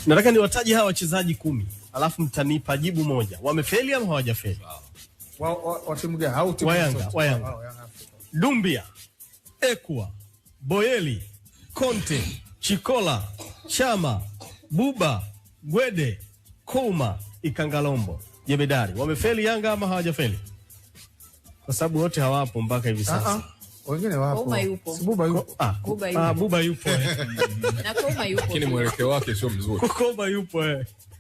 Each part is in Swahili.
Nataka niwataje hawa wachezaji 10, alafu mtanipa jibu moja. Wamefeli ama hawajafeli? Wa timu gani? Au timu wa Yanga. Dumbia, Ekwa, Boyeli, Conte, Chikola, Chama, Buba, Gwede, Kouma, Ikangalombo, Jemedari. Wamefeli Yanga ama hawajafeli? Kwa sababu wote hawapo mpaka hivi sasa. Wengine wapo. Kouma yupo. Buba yupo. Buba yupo. Na Kouma yupo. Lakini mwelekeo wake sio mzuri. Kouma yupo.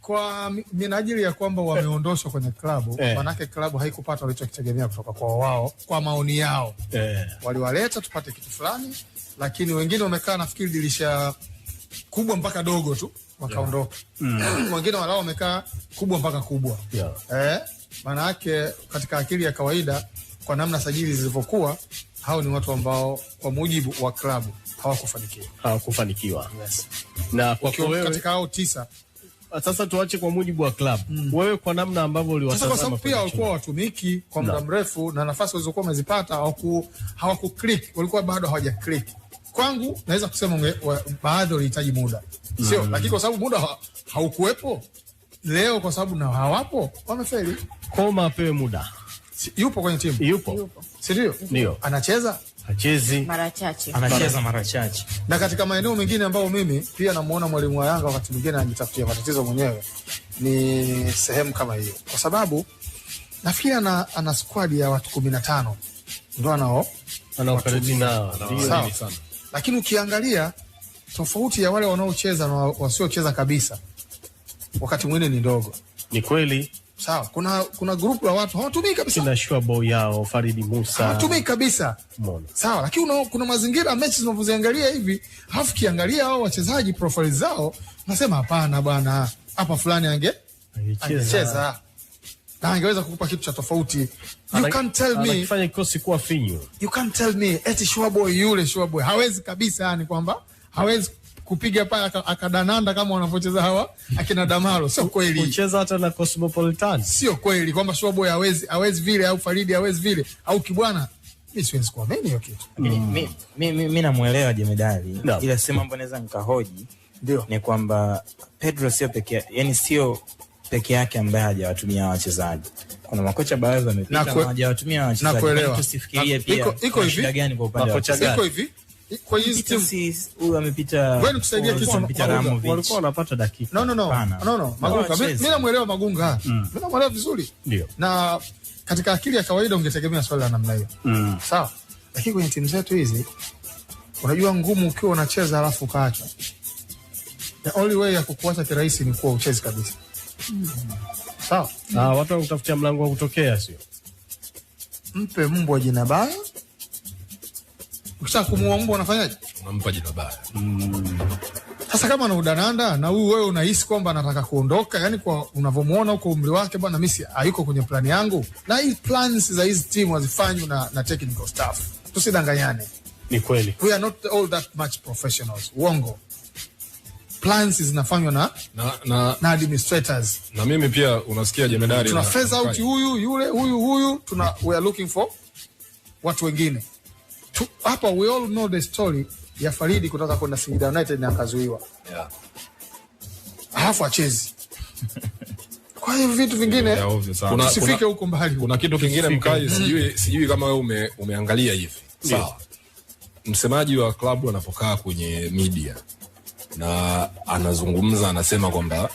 Kwa minajili ya kwamba wameondoshwa kwenye klabu, manake klabu haikupata walichokitegemea kutoka kwa wao, kwa maoni yao. Waliwaleta tupate kitu fulani, lakini wengine wamekaa nafikiri dirisha kubwa mpaka dogo tu wakaondoka. Wengine walao wamekaa kubwa mpaka kubwa. Manake katika akili ya kawaida, kwa namna sajili zilivyokuwa, hao ni watu ambao kwa mujibu wa klabu hawakufanikiwa. Na kwa wewe katika hao 9, sasa tuache kwa mujibu wa klabu. Wewe kwa namna ambavyo uliwatazama, kwa sababu pia walikuwa watumiki kwa muda mrefu na nafasi walizokuwa wamezipata hawaku click, walikuwa bado hawaja click. Kwangu naweza kusema baadhi walihitaji muda. Sio, lakini kwa sababu muda haukuwepo leo, kwa sababu na hawapo, wamefeli. Kouma apewe muda. Yupo kwenye timu. Yupo. Si ndio? Ndio. Anacheza? Hachezi. Mara chache. Anacheza mara chache. Na katika maeneo mengine ambayo mimi pia namuona mwalimu wa Yanga wakati mwingine anajitafutia matatizo mwenyewe, ni sehemu kama hiyo. Kwa sababu nafikiri ana squad ya watu 15 ndio anaoperate nao. Sawa. Lakini ukiangalia tofauti ya wale wanaocheza na wasiocheza kabisa, wakati mwingine ni ndogo. Ni kweli. Sawa, kuna grupu la watu hawatumii kabisa. Kina Shuaboy yao, Faridi Musa. Hawatumii kabisa. Sawa, lakini kuna mazingira mechi zinavyoziangalia hivi, halafu kiangalia hao wachezaji profile zao, nasema hapana bwana, hapa fulani angecheza. Na angeweza kukupa kitu cha tofauti. You can't tell me anafanya kikosi kuwa finyu. You can't tell me eti Shuaboy hawezi kabisa, yani kwamba hawezi kupiga pale akadananda kama wanavyocheza hawa akina Damaro. Sio kweli. Kucheza hata na Cosmopolitan. Sio kweli kwamba Shuaboy hawezi vile, au Faridi hawezi vile, au Kibwana. Mimi siwezi kuamini hiyo kitu. Mimi namuelewa Jemedari. Ila sema mambo naweza nikahoji. Ndio. Ni kwamba Pedro sio peke yake ambaye hajawatumia wachezaji. Kuna makocha baadhi wamepita na hajawatumia wachezaji. Tusifikirie pia iko shida gani kwa upande wa kocha. Iko hivi. Kwa hiyo huyu amepita. Wewe nikusaidia kitu, walikuwa wanapata dakika. No. Magunga. Mimi namuelewa Magunga. Mimi namuelewa vizuri. Ndio. Na katika akili ya kawaida ungetegemea swali la namna hiyo. Sawa. Lakini kwenye timu zetu hizi, unajua ngumu ukiwa unacheza alafu ukaacha. The only way ya kukuacha kirahisi ni kuwa ucheze kabisa. Sawa. Watu wanatafutia mlango wa kutokea, sio? Mpe mbwa jina baya. Ukisha kumuua mbwa unafanyaje? Unampa jina baya. Sasa kama anaudananda na wewe unahisi kwamba anataka kuondoka, yani kwa unavomuona huko umri wake, bwana Messi hayuko kwenye plani yangu. Na hii plans za hizi timu hazifanywi na technical staff. Tusidanganyane. Ni kweli. We are not all that much professionals. Uongo. Plans zinafanywa na administrators. Na mimi pia unasikia Jemedari, tuna phase out huyu we are looking for watu wengine. Hapa we all know the story ya Faridi kutoka kwenda Singida United na akazuiwa. Halafu achezi. Kwa hiyo vitu vingine usifike huko mbali. Kuna kitu kingine mkai, sijui kama wewe umeangalia hivi. Sawa. Msemaji wa klabu anapokaa kwenye media na anazungumza, anasema kwamba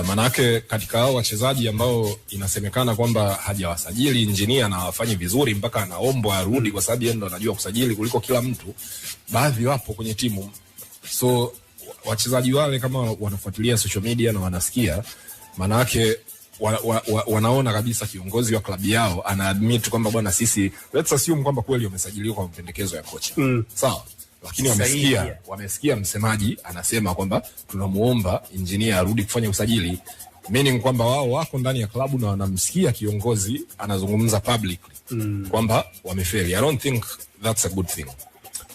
manake katika hao wachezaji ambao inasemekana kwamba hajawasajili engineer na hawafanyi vizuri mpaka anaombwa arudi kwa sababu yeye ndo anajua kusajili kuliko kila mtu, baadhi wapo kwenye timu. So wachezaji wale kama wanafuatilia social media na wanasikia, manake wanaona kabisa kiongozi wa klabu yao ana admit kwamba bwana, sisi let's assume kwamba kweli wamesajiliwa kwa mapendekezo ya kocha. Sawa. Lakini wamesikia msemaji anasema kwamba tunamuomba engineer arudi kufanya usajili, meaning kwamba wao wako ndani ya klabu na wanamsikia kiongozi anazungumza publicly kwamba wamefeli. I don't think that's a good thing.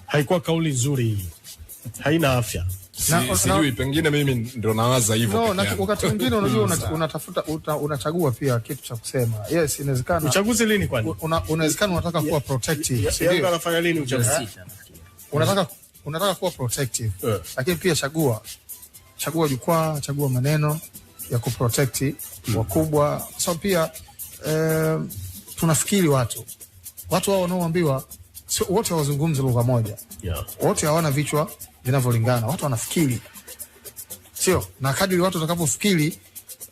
Haikuwa kauli nzuri, haina afya. Sijui, pengine mimi ndio nawaza hivyo. No, wakati mwingine unajua unatafuta unachagua pia kitu cha kusema. Yes, inawezekana. Uchaguzi lini kwani? Unawezekana unataka kuwa protective. Yanga anafanya lini uchaguzi? Unataka kuwa protective. Lakini pia chagua chagua jukwaa, chagua maneno ya kuprotect wakubwa. So pia tunafikiri watu wao wanaoambiwa wote hawazungumzi lugha moja. Wote hawana vichwa vinavyolingana. Watu wanafikiri. Sio? Na kadri watu watakapofikiri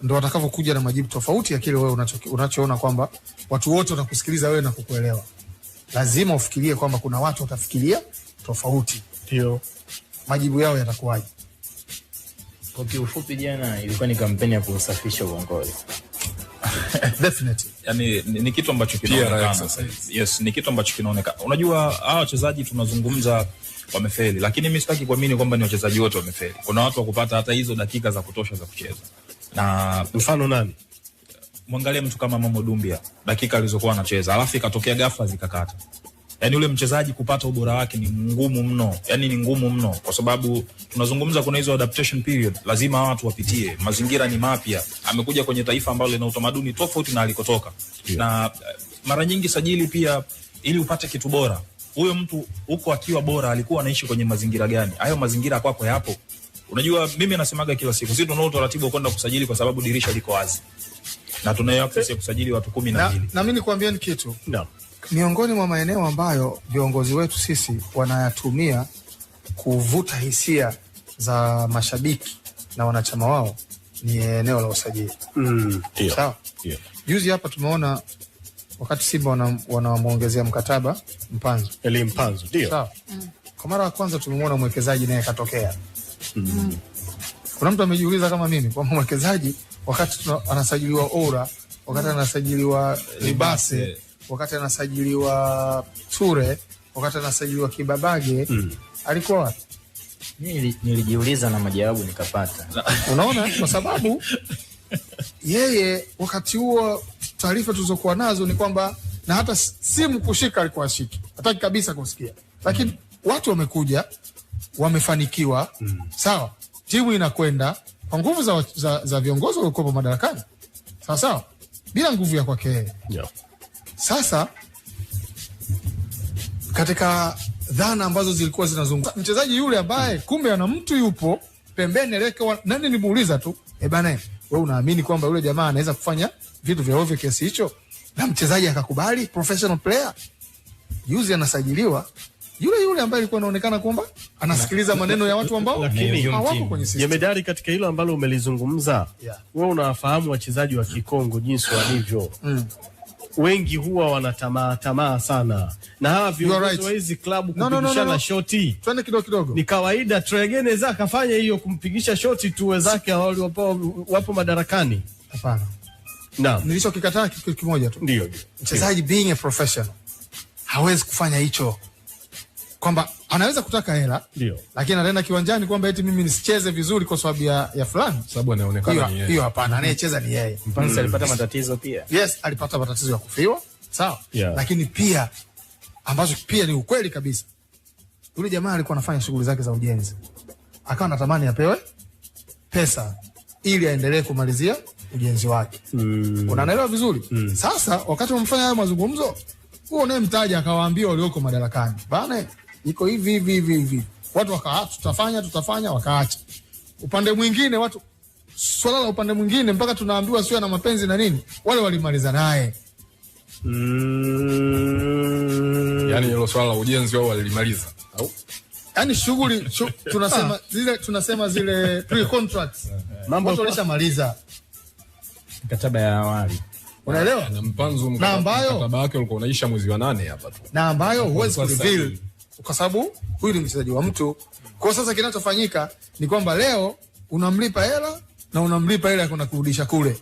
ndio watakavyokuja na majibu tofauti ya kile wewe unachoona kwamba watu wote watakusikiliza wewe na kukuelewa. Lazima ufikirie kwamba kuna watu watafikiria tofauti. Ndio majibu yao yatakuwaje. Kwa kiufupi, jana ilikuwa ni kampeni ya kusafisha uongozi. Definitely. Yani ni kitu ambacho kinaonekana. Yes, ni kitu ambacho kinaonekana. Unajua hao wachezaji tunazungumza wamefeli, lakini mimi sitaki kuamini kwamba ni wachezaji wote wamefeli. Kuna watu wa kupata hata hizo dakika za kutosha za kucheza. Na mfano nani? Mwangalie mtu kama Momo Dumbia, dakika alizokuwa anacheza, alafu ikatokea ghafla zikakata. Yani ule mchezaji kupata ubora wake ni ngumu mno. Yani ni ngumu mno kwa sababu tunazungumza kuna hizo adaptation period, lazima watu wapitie. Mazingira ni mapya. Amekuja kwenye taifa ambalo lina utamaduni tofauti na alikotoka. Na mara nyingi sajili pia ili upate kitu bora. Huyo mtu huko akiwa bora alikuwa anaishi kwenye mazingira gani? Hayo mazingira kwako yapo. Unajua mimi nasemaga kila siku, sisi tunao utaratibu kwenda kusajili kwa sababu dirisha liko wazi. Na tunayo access ya kusajili watu 12. Na mimi nikwambia ni kitu. No. Miongoni mwa maeneo ambayo viongozi wetu sisi wanayatumia kuvuta hisia za mashabiki na wanachama wao ni eneo la usajili. Sawa? Juzi hapa tumeona wakati Simba wanamuongezea mkataba Mpanzu. Eli Mpanzu, ndio. Sawa. Kwa mara ya kwanza tumemwona mwekezaji naye katokea. Kuna mtu amejiuliza kama mimi kwamba mwekezaji wakati anasajiliwa Ora, wakati anasajiliwa Libase, wakati anasajiliwa Ture, wakati anasajiliwa Kibabage, alikuwa wapi? Mimi nilijiuliza na majawabu nikapata. Unaona, kwa sababu yeye wakati huo taarifa tulizokuwa nazo ni kwamba na hata simu kushika alikuwa ashiki. Hataki kabisa kusikia. Lakini watu wamekuja, wamefanikiwa. Sawa? Timu inakwenda kwa nguvu za viongozi waliokuwa madarakani. Sawa sawa? Bila nguvu ya kwake. Sasa katika dhana ambazo zilikuwa zinazunguka mchezaji yule ambaye kumbe ana mtu yupo pembeni aliyekuwa nani, nimuuliza tu bana, wewe unaamini kwamba yule jamaa anaweza kufanya vitu vya ovyo kiasi hicho? Na mchezaji akakubali, professional player. Yuzi anasajiliwa yule ambaye alikuwa anaonekana kwamba anasikiliza maneno ya watu ambao hawako kwenye system. Jemedari, katika hilo ambalo umelizungumza, wewe unawafahamu wachezaji wa Kikongo jinsi walivyo. Wengi huwa wana tamaa sana. Na hawa viongozi wa hizi klabu kupigishana shoti. Twende kidogo. Ni kawaida Trezeguet za kafanya hiyo, kumpigisha shoti tu wenzake wapo madarakani. Hapana. Naam. Nilichokikataa kitu kimoja tu. Ndio. Mchezaji being a professional hawezi kufanya hicho. Kwamba anaweza kutaka hela, lakini anaenda kiwanjani kwamba eti mimi nisicheze vizuri kwa sababu ya fulani, sababu anaonekana ni yeye. Hiyo hapana, anayecheza ni yeye. Mpanzu alipata matatizo pia. Yes, alipata matatizo ya kufiwa. Sawa? Lakini pia ambazo pia ni ukweli kabisa. Yule jamaa alikuwa anafanya shughuli zake za ujenzi. Akawa anatamani apewe pesa ili aendelee kumalizia ujenzi wake. Unaelewa vizuri? Sasa wakati wamfanya hayo mazungumzo, huo naye mtaji akawaambia walioko madarakani, bana iko hivi. Watu tutafanya wakaacha. Upande mwingine watu swala la upande mwingine mpaka tunaambiwa sio na mapenzi na nini, wale walimaliza naye. Yani hilo swala la ujenzi wao walilimaliza. Au? Yani shughuli tunasema zile pre contracts. Mambo watu walishamaliza. Mkataba ya awali. Unaelewa? Na Mpanzu mkataba wake ulikuwa unaisha mwezi wa 8 hapa tu. Na ambayo huwezi kureveal kwa sababu huyu ni mchezaji wa mtu. Kwa sasa kinachofanyika ni kwamba leo unamlipa hela na unamlipa hela kwenda kurudisha kule.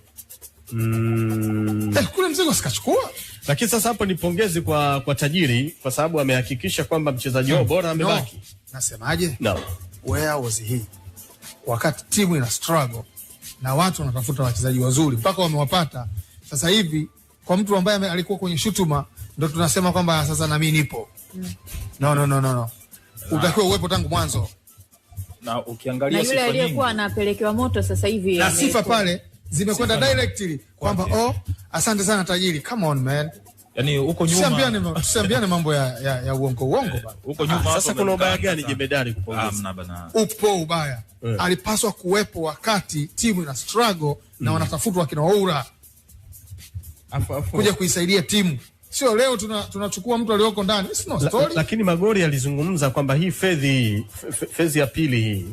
Kule mzigo sikachukua. Lakini sasa hapo ni pongezi kwa tajiri kwa sababu amehakikisha kwamba mchezaji wao bora amebaki. Nasemaje? No. Where was he? Wakati timu ina struggle na watu wanatafuta wachezaji wazuri mpaka wamewapata. Sasa hivi kwa mtu ambaye alikuwa kwenye shutuma ndio tunasema kwamba sasa na mimi nipo. No. Utakiwa uwepo tangu mwanzo. Na ukiangalia sifa nyingi. Na yule aliyekuwa anapelekewa moto sasa hivi. Na sifa pale zimekwenda directly kwamba asante sana tajiri. Come on man. Yani huko nyuma tusiambiane mambo ya uongo bana. Huko nyuma sasa kuna ubaya gani Jemedari kupongeza? Bana. Upo ubaya. Alipaswa kuwepo wakati timu ina struggle na wanatafutwa kina Oura. Kuja kuisaidia timu. Sio leo tunachukua mtu aliyoko ndani. It's no story. Lakini Magori alizungumza kwamba hii fedhi ya pili hii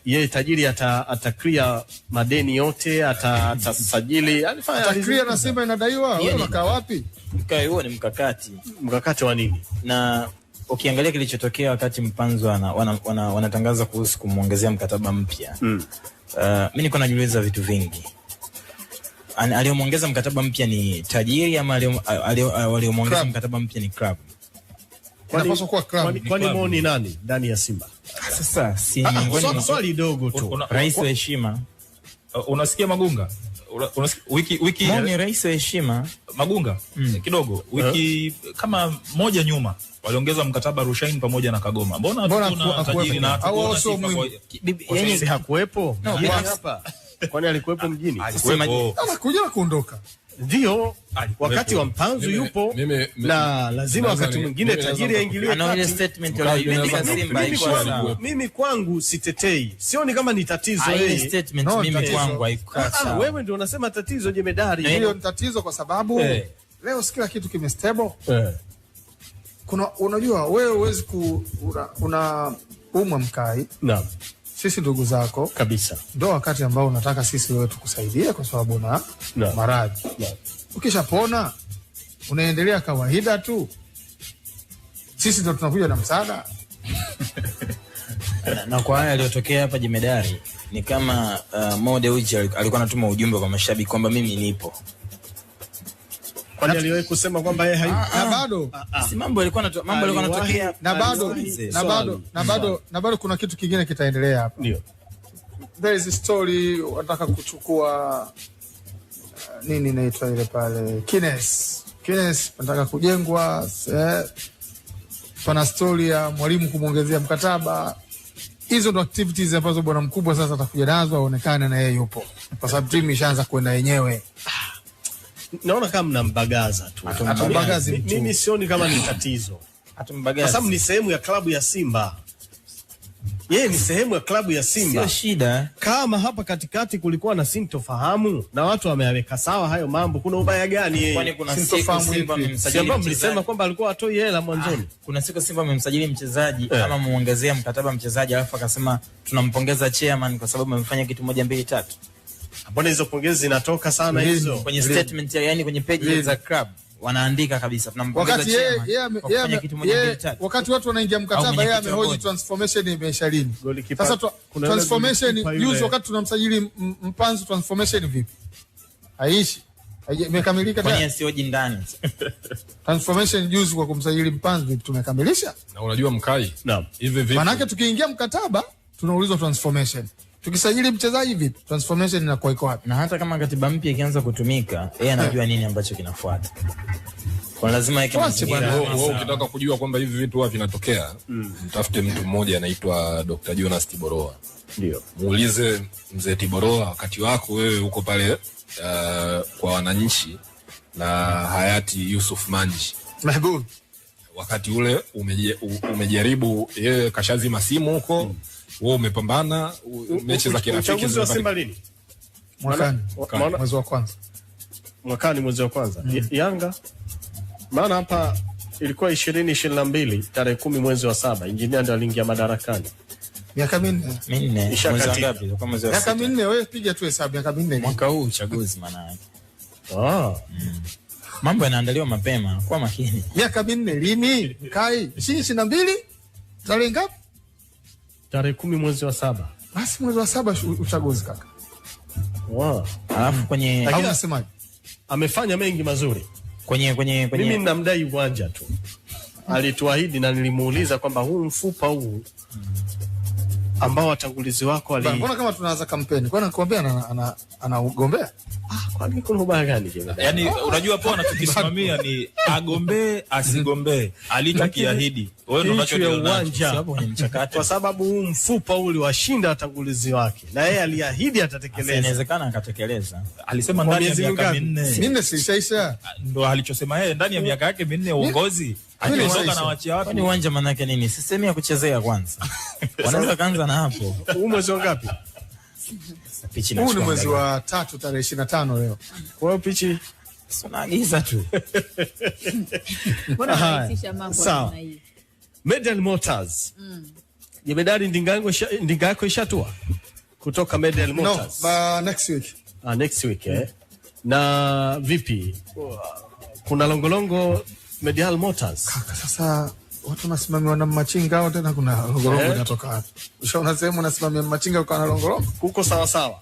yeye tajiri ata clear madeni yote, atasajili, ata clear na Simba inadaiwa. Wewe unakaa wapi? Huo ni mkakati wa nini? Na ukiangalia kilichotokea wakati Mpanzu wanatangaza kuhusu kumuongezea mkataba mpya. Mimi niko najiuliza vitu vingi. Aliyomuongeza mkataba mpya ni tajiri ama aliyomuongeza mkataba mpya ni club? Inapaswa kuwa club. Kwani Moni nani ndani ya Simba? Sasa si swali dogo tu. Rais wa heshima. Unasikia Magunga? Wiki Moni rais wa heshima Magunga kidogo wiki kama moja nyuma waliongeza mkataba Rushain pamoja na Kagoma. Mbona tuna tajiri na hata yani hakuepo hapa? Kwani alikuwepo mjini? Anakuja na kuondoka. Ndio wakati wa Mpanzu yupo na lazima wakati mwingine tajiri aingilie kati. Ana statement aliyoandika Simba haikuwa. Mimi kwangu sitetei. Sioni kama ni tatizo yeye. Statement mimi kwangu haikuwa sawa. Wewe ndio unasema tatizo Jemedari. Hiyo ni tatizo kwa sababu leo kila kitu kimestable. Unajua wewe huwezi una mkai. Naam. Sisi ndugu zako kabisa. Ndio wakati ambao unataka sisi wewe tukusaidie kwa sababu na maradhi. Ukishapona unaendelea kawaida tu. Sisi ndio tunakuja na msaada. Na kwa haya yaliyotokea hapa Jemedari ni kama Mo Dewji alikuwa anatuma ujumbe kwa mashabiki kwamba mimi nipo. Kwani aliwahi kusema kwamba yeye bado si mambo alikuwa yanatokea na bado kuna kitu kingine kitaendelea hapa. Ndio. There is a story wataka kuchukua nini inaitwa ile pale Kines nataka kujengwa pana story ya mwalimu kumuongezea mkataba. Hizo ndo activities ambazo bwana mkubwa sasa atakuja nazo aonekane na yeye yupo. Kwa sababu timu ishaanza kwenda yenyewe. Naona kama mnambagaza tu. Atambagazi mtu. Mimi sioni kama ni tatizo. Atumbagaza. Kwa sababu ni sehemu ya klabu ya Simba. Yeye ni sehemu ya klabu ya Simba. Sio shida. Kama hapa katikati kulikuwa na sintofahamu na watu wameweka sawa hayo mambo, kuna ubaya gani yeye? Kwani kuna sintofahamu Simba amemsajili. Mlisema kwamba alikuwa atoi hela mwanzoni. Kuna siku Simba amemsajili mchezaji ama muongezea mkataba mchezaji alafu akasema tunampongeza chairman kwa sababu amefanya kitu 1 2 3. Mbona hizo pongezi zinatoka sana hizo? Kwenye statement yani kwenye page za club wanaandika kabisa tunampongeza chairman kwa kufanya kitu 1 2 3. Wakati watu wanaingia mkataba yeye amehoji transformation imeisha lini. Sasa transformation news wakati tunamsajili Mpanzu transformation vipi? Haishi. Imekamilika tayari. Kwani sioji ndani. Transformation news kwa kumsajili Mpanzu vipi tumekamilisha? Na unajua mkai? Naam. Hivi vipi? Maana tukiingia mkataba tunaulizwa transformation. Tukisajili mchezaji vipi? Transformation inakuwa iko wapi? Na hata kama katiba mpya ikianza kutumika, yeye anajua nini ambacho kinafuata. Kwa lazima yake wewe ukitaka kujua kwamba hivi vitu huwa vinatokea, mtafute mtu mmoja anaitwa Dr. Jonas Tiboroa. Ndio. Muulize mzee Tiboroa wakati wako wewe uko pale kwa wananchi na hayati Yusuf Manji. Mahbub. Wakati ule umejaribu yeye kashazima simu huko. Wewe umepambana mechi za kirafiki. Uchaguzi wa Simba lini? Mwakani. Mwezi wa kwanza. Mwakani mwezi wa kwanza. Yanga. Maana hapa ilikuwa 2022 tarehe 10 mwezi wa 7 injinia ndio aliingia madarakani. Miaka 4. Mwezi ngapi? Kwa mwezi wa 6. Miaka 4 wewe piga tu hesabu miaka 4. Mwaka huu uchaguzi maana yake. Mambo yanaandaliwa mapema kwa makini. Miaka 4 lini? Kai 2022 tarehe ngapi? Tarehe 10 mwezi wa 7. Basi mwezi wa 7 uchaguzi kaka. Alafu kwenye au unasemaje? Amefanya mengi mazuri. Kwenye mimi ninamdai uwanja tu. Alituahidi na nilimuuliza kwamba huu mfupa huu ambao watangulizi wako wali. Mbona kama tunaanza kampeni? Kwani nakwambia anagombea? Kwani kuna ubaya gani jemedari? Yani unajua po anachokisimamia ni agombee asigombee, alichokiahidi. Wewe ndio unachokiona kwenye mchakato, kwa sababu huu mfupa ule washinda watangulizi wake, na yeye aliahidi atatekeleza. Inawezekana akatekeleza. Alisema ndani ya miaka 4. Minne siishaisha. Ndio alichosema yeye, ndani ya miaka yake 4 uongozi. Akiondoka na wachia watu. Kwani uwanja maana yake nini? Sistemi ya kuchezea kwanza. Wanaweza kaanza na hapo. Huu mwezi ngapi? Pichi na huu ni mwezi wa 3 tarehe 25 leo. Kwa hiyo pichi tunaagiza tu. Mbona rahisisha mambo na hii? Medal Motors. Jemedari ndinga yako ishatua kutoka Medal Motors. No, next week. Next week Na vipi? Kuna longolongo Medal Motors. Kaka, sasa watu wanasimamiwa na machinga au tena kuna longolongo inatoka wapi? Ushaona sehemu unasimamia machinga kwa na longolongo? Kuko sawa sawa.